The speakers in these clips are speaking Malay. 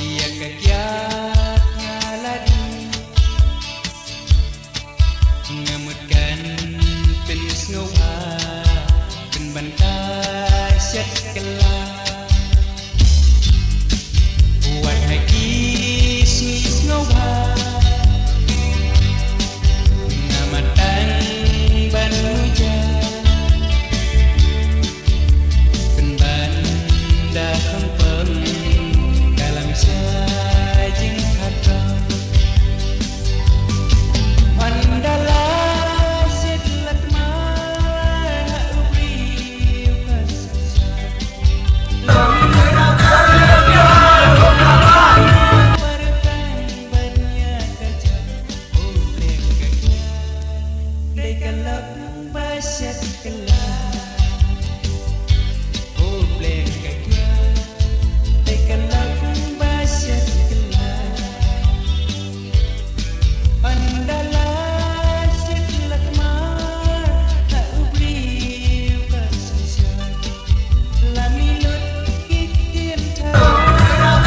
Ia kakiatnya ladi ngamutkan penis ngoha penbantai syat kelah buat haki sis ngoha ngamatan ban hujan penbanda kempeng dalam sajing kata Mandala sedlat mana ubri kasasa Warkan banyak kaca oleh kakak Dekalap basyat kelah oleh kakak Dekalap basyat kelah Mandala sedlat mana ubri kasasa Lamilut kitin Dekalap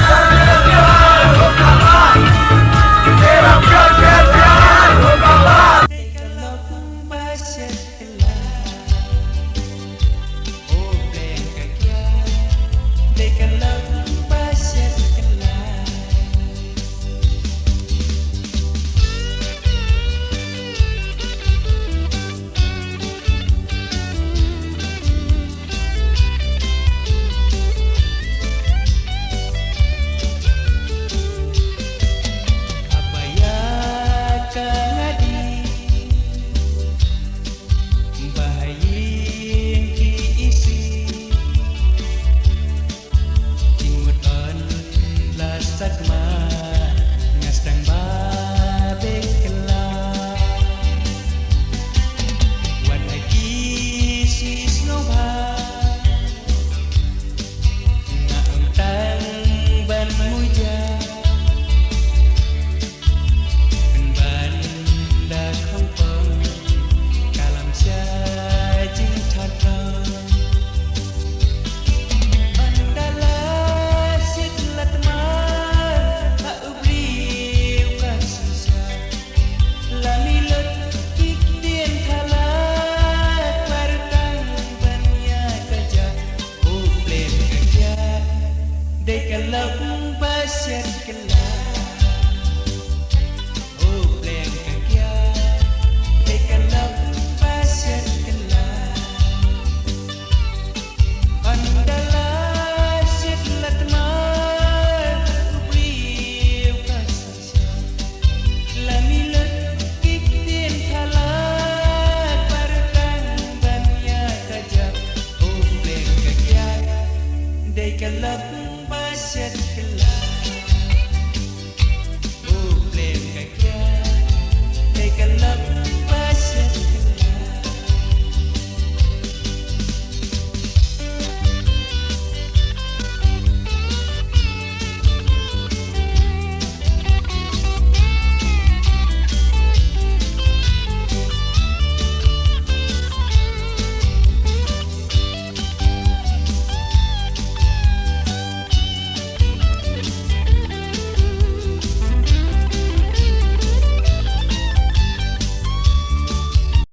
basyat kelah oleh kakak Dekalap basyat kelah Abaya kangadi bahayin ki isi Timut on lasak ma ngasdang babe kelah Wadaki sis ngobha ngaentang ban muja Penbanda kempeng kalam sajing thata Mandala sedlat mana ubri kasasa Lamilut kitin thalat wartang banyak kaca Ublen kakak Dekalap basyat kelah